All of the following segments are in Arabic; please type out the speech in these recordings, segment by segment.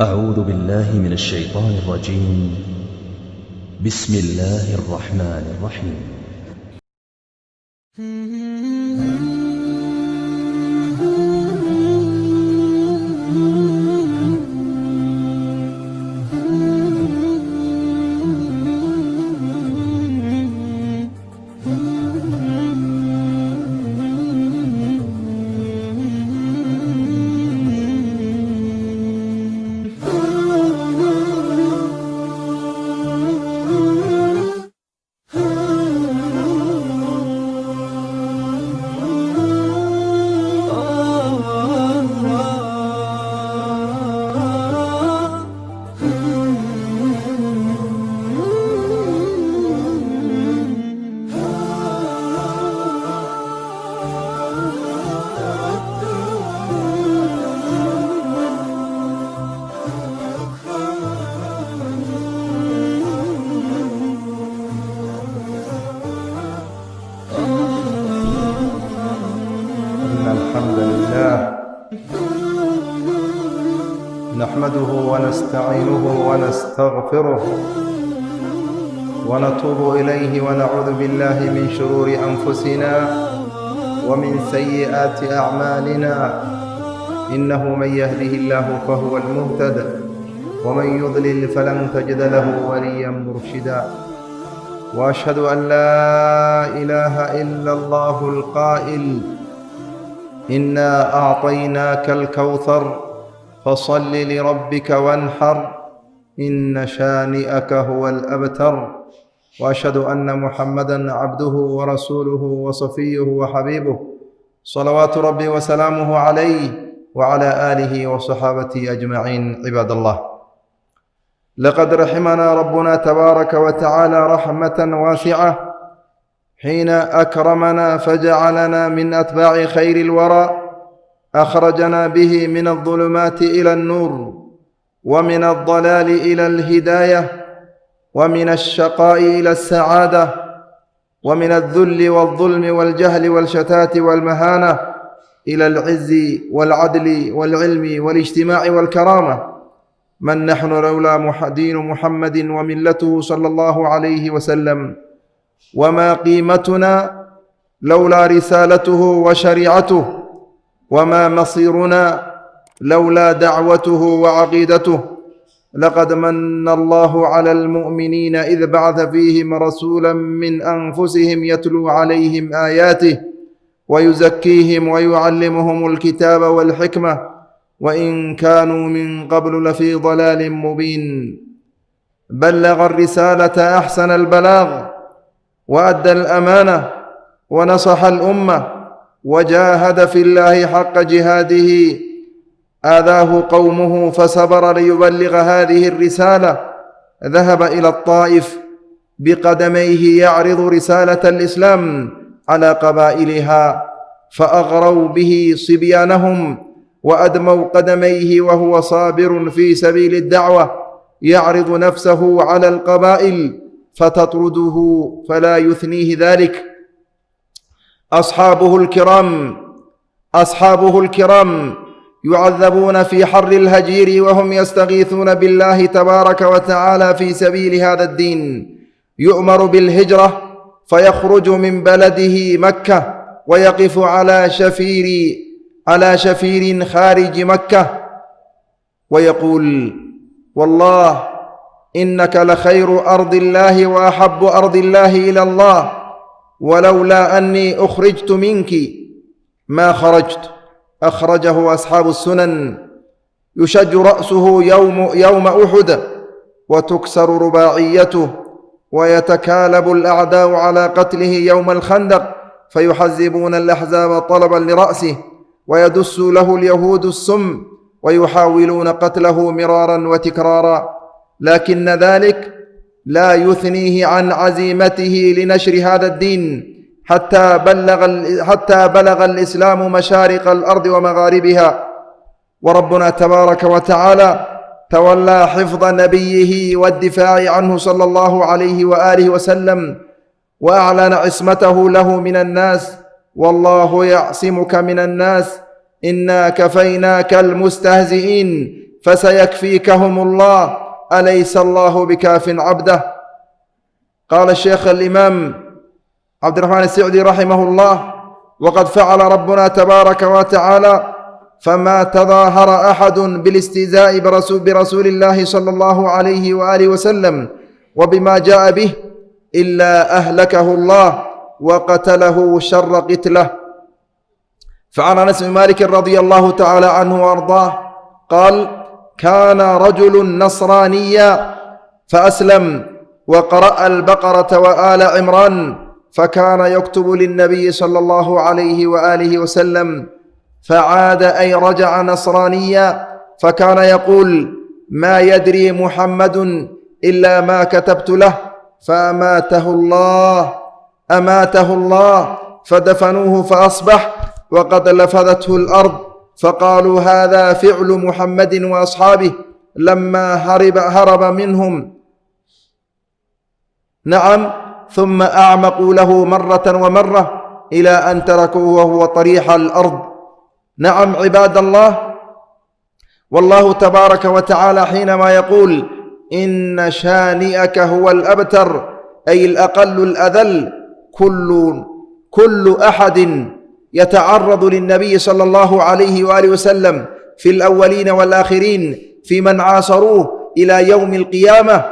أعوذ بالله من الشيطان الرجيم. بسم الله الرحمن الرحيم. الحمد لله نحمده ونستعينه ونستغفره ونتوب إليه ونعوذ بالله من شرور أنفسنا ومن سيئات أعمالنا، إنه من يهده الله فهو المهتد ومن يضلل فلن تجد له وليا مرشدا. وأشهد أن لا إله إلا الله القائل: إنا أعطيناك الكوثر فصل لربك وانحر إن شانئك هو الأبتر. وأشهد أن محمدًا عبده ورسوله وصفيه وحبيبه، صلوات ربي وسلامه عليه وعلى آله وصحابته أجمعين. عباد الله، لقد رحمنا ربنا تبارك وتعالى رحمة واسعة حين أكرمنا فجعلنا من أتباع خير الورى، أخرجنا به من الظلمات إلى النور، ومن الضلال إلى الهداية، ومن الشقاء إلى السعادة، ومن الذل والظلم والجهل والشتات والمهانة إلى العز والعدل والعلم والاجتماع والكرامة. من نحن لولا دين محمد وملته صلى الله عليه وسلم؟ وما قيمتنا لولا رسالته وشريعته؟ وما مصيرنا لولا دعوته وعقيدته؟ لقد من الله على المؤمنين إذ بعث فيهم رسولا من أنفسهم يتلو عليهم آياته ويزكيهم ويعلمهم الكتاب والحكمة وإن كانوا من قبل لفي ضلال مبين. بلغ الرسالة أحسن البلاغ، وأدى الأمانة، ونصح الأمة، وجاهد في الله حق جهاده. آذاه قومه فصبر ليبلغ هذه الرسالة. ذهب إلى الطائف بقدميه يعرض رسالة الإسلام على قبائلها، فأغروا به صبيانهم وأدموا قدميه وهو صابر في سبيل الدعوة، يعرض نفسه على القبائل فتطرده فلا يثنيه ذلك. أصحابه الكرام يعذبون في حر الهجير وهم يستغيثون بالله تبارك وتعالى في سبيل هذا الدين. يؤمر بالهجرة فيخرج من بلده مكة ويقف على شفير خارج مكة ويقول: والله إنك لخير أرض الله وأحب أرض الله إلى الله، ولولا أني أخرجت منك ما خرجت. أخرجه أصحاب السنن. يشج رأسه يوم أحد وتكسر رباعيته، ويتكالب الأعداء على قتله يوم الخندق، فيحزبون الأحزاب طلبا لرأسه، ويدس له اليهود السم ويحاولون قتله مرارا وتكرارا، لكن ذلك لا يثنيه عن عزيمته لنشر هذا الدين حتى بلغ الإسلام مشارق الأرض ومغاربها. وربنا تبارك وتعالى تولى حفظ نبيه والدفاع عنه صلى الله عليه وآله وسلم، وأعلن عصمته له من الناس: والله يعصمك من الناس إنا كفيناك المستهزئين فسيكفيكهم الله أليس الله بكاف عبده. قال الشيخ الإمام عبد الرحمن السعدي رحمه الله: وقد فعل ربنا تبارك وتعالى فما تظاهر أحد بالاستهزاء برسول الله صلى الله عليه وآله وسلم وبما جاء به إلا أهلكه الله وقتله شر قتله. فعن أنس بن مالك رضي الله تعالى عنه وأرضاه قال: كان رجل نصرانيا فأسلم وقرأ البقرة وآل عمران، فكان يكتب للنبي صلى الله عليه وآله وسلم، فعاد أي رجع نصرانيا، فكان يقول: ما يدري محمد إلا ما كتبت له، فأماته الله فدفنوه فأصبح وقد لفظته الأرض، فقالوا: هذا فعل محمد وأصحابه لما هرب منهم. نعم، ثم أعمقوا له مرة ومرة إلى أن تركوه وهو طريح الأرض. نعم عباد الله، والله تبارك وتعالى حينما يقول: إن شانئك هو الأبتر، أي الأقل الأذل، كل أحد يتعرض للنبي صلى الله عليه وآله وسلم في الأولين والآخرين في من عاصروه إلى يوم القيامة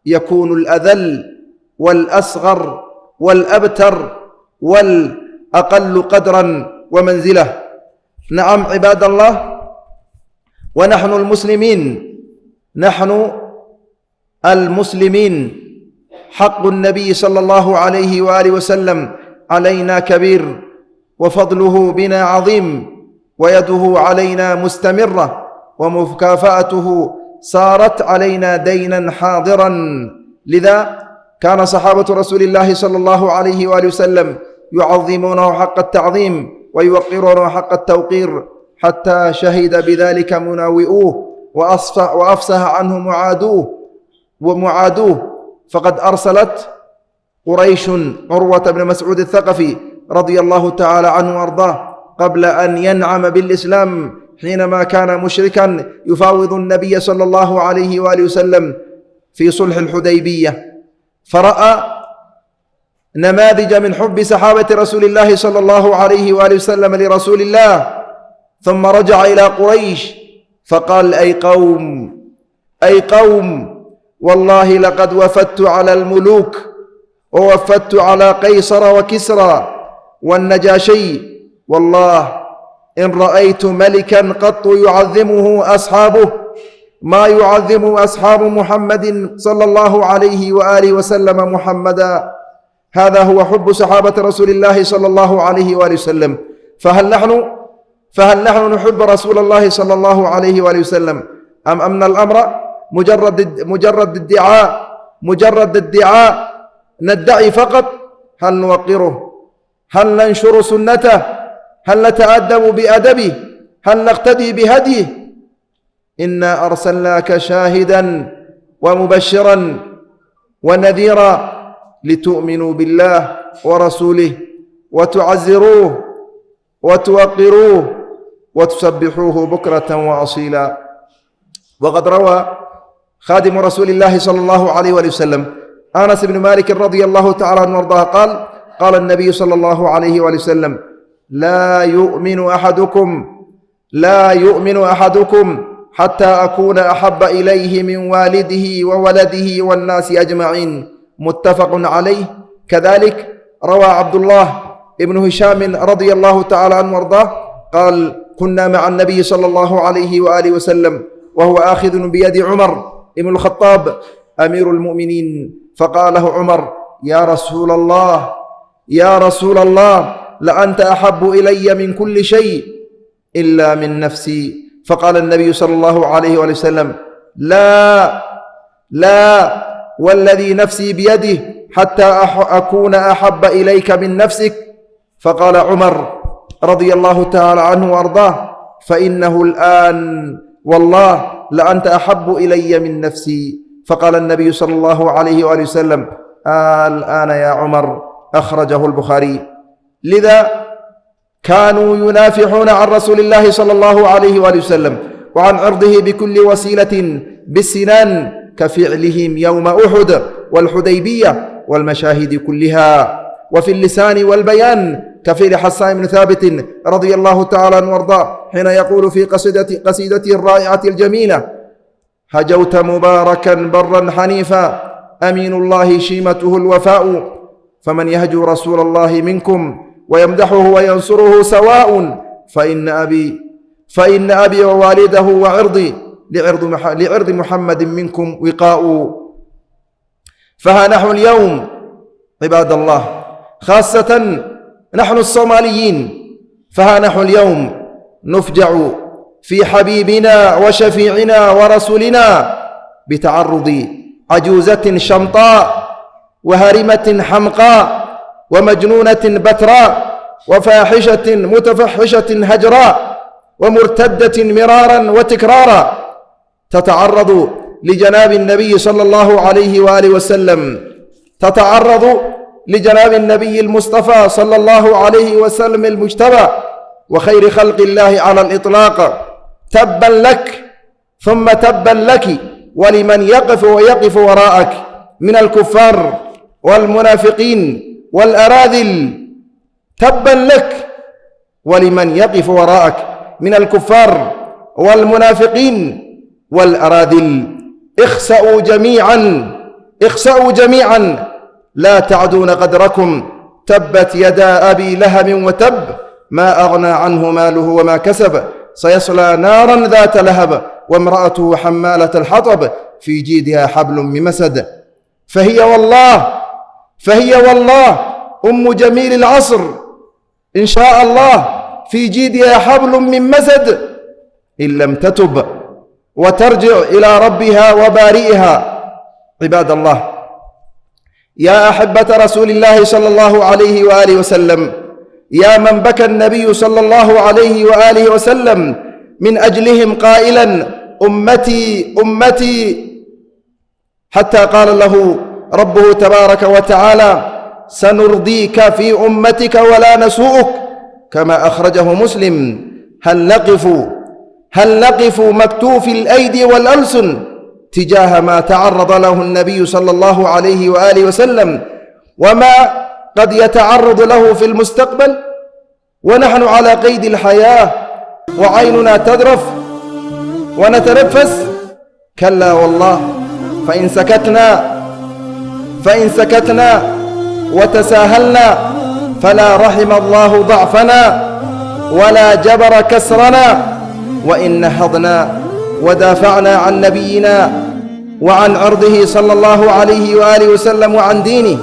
يكون الأذل والأصغر والأبتر والأقل قدرا ومنزلة. نعم عباد الله، ونحن المسلمين حق النبي صلى الله عليه وآله وسلم علينا كبير، وفضله بنا عظيم، ويده علينا مستمرة، ومكافأته صارت علينا دينا حاضرا. لذا كان صحابة رسول الله صلى الله عليه وآله وسلم يعظمونه حق التعظيم ويوقرونه حق التوقير، حتى شهد بذلك مناوئوه وأفسح عنه معادوه. فقد أرسلت قريش عروة بن مسعود الثقفي رضي الله تعالى عنه وأرضاه قبل أن ينعم بالإسلام، حينما كان مشركا يفاوض النبي صلى الله عليه وآله وسلم في صلح الحديبية، فرأى نماذج من حب صحابة رسول الله صلى الله عليه وآله وسلم لرسول الله، ثم رجع إلى قريش فقال: أي قوم، والله لقد وفدت على الملوك، ووفدت على قيصر وكسرى والنجاشي، والله إن رأيت ملكا قط يعظمه أصحابه ما يعظم أصحاب محمد صلى الله عليه وآله وسلم محمدا. هذا هو حب صحابة رسول الله صلى الله عليه وآله وسلم. فهل نحن نحب رسول الله صلى الله عليه وآله وسلم، أم أن الأمر مجرد ادعاء ندعي فقط؟ هل نوقره؟ هل ننشر سنته؟ هل نتأدب بأدبه؟ هل نقتدي بهديه؟ إنا أرسلناك شاهدا ومبشرا ونذيرا لتؤمنوا بالله ورسوله وتعزروه وتوقروه وتسبحوه بكرة وأصيلا. وقد روى خادم رسول الله صلى الله عليه وسلم أنس بن مالك رضي الله تعالى عنه وارضاه قال النبي صلى الله عليه وسلم: لا يؤمن أحدكم حتى أكون أحب إليه من والده وولده والناس أجمعين. متفق عليه. كذلك روى عبد الله ابن هشام رضي الله تعالى عنه وارضاه قال: كنا مع النبي صلى الله عليه وآله وسلم وهو آخذ بيد عمر ابن الخطاب أمير المؤمنين، فقال له عمر: يا رسول الله لأنت أحب إلي من كل شيء إلا من نفسي. فقال النبي صلى الله عليه وسلم: لا والذي نفسي بيده حتى أكون أحب إليك من نفسك. فقال عمر رضي الله تعالى عنه وأرضاه: فإنه الآن والله لأنت أحب إلي من نفسي. فقال النبي صلى الله عليه وآله وسلم: الآن يا عمر. أخرجه البخاري. لذا كانوا ينافحون عن رسول الله صلى الله عليه وآله وسلم وعن عرضه بكل وسيلة بالسنان كفعلهم يوم أحد والحديبية والمشاهد كلها. وفي اللسان والبيان كفعل حسان بن ثابت رضي الله تعالى عنه وارضاه حين يقول في قصيدته الرائعة الجميلة: هجوت مباركا برا حنيفا أمين الله شيمته الوفاء، فمن يهجو رسول الله منكم ويمدحه وينصره سواء، فإن أبي ووالده وعرضي لعرض محمد منكم وقاء. فها نحن اليوم عباد الله، خاصة نحن الصوماليين، فها نحن اليوم نفجع في حبيبنا وشفيعنا ورسولنا بتعرض عجوزة شمطاء وهرمة حمقاء ومجنونة بتراء وفاحشة متفحشة هجراء ومرتدة مرارا وتكرارا تتعرض لجناب النبي صلى الله عليه وآله وسلم، تتعرض لجناب النبي المصطفى صلى الله عليه وسلم المجتبى وخير خلق الله على الإطلاق. تبا لك ثم تبا لك ولمن يقف وراءك من الكفار والمنافقين والأراذل. تبا لك ولمن يقف وراءك من الكفار والمنافقين والأراذل. اخسأوا جميعا، اخسأوا جميعا لا تعدون قدركم. تبت يدا أبي لهب وتب ما أغنى عنه ماله وما كسب سيصلى نارا ذات لهب وامرأته حمالة الحطب في جيدها حبل من مسد. فهي والله أم جميل العصر إن شاء الله في جيدها حبل من مسد إن لم تتب وترجع إلى ربها وبارئها. عباد الله، يا أحبة رسول الله صلى الله عليه وآله وسلم، يا من بكى النبي صلى الله عليه وآله وسلم من أجلهم قائلا: أمتي أمتي، حتى قال له ربه تبارك وتعالى: سنرضيك في أمتك ولا نسوءك، كما أخرجه مسلم. هل نقف مكتوفي الأيدي والألسن تجاه ما تعرض له النبي صلى الله عليه وآله وسلم وما قد يتعرض له في المستقبل ونحن على قيد الحياة وعيننا تذرف ونتنفس؟ كلا والله، فإن سكتنا وتساهلنا فلا رحم الله ضعفنا ولا جبر كسرنا. وإن نهضنا ودافعنا عن نبينا وعن عرضه صلى الله عليه وآله وسلم وعن دينه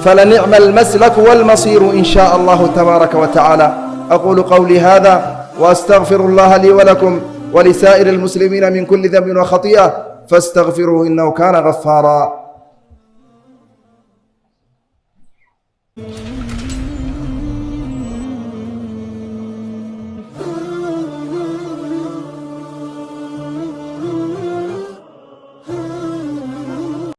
فلنعم المسلك والمصير إن شاء الله تبارك وتعالى. أقول قولي هذا وأستغفر الله لي ولكم ولسائر المسلمين من كل ذنب وخطيئة فاستغفروه إنه كان غفارا.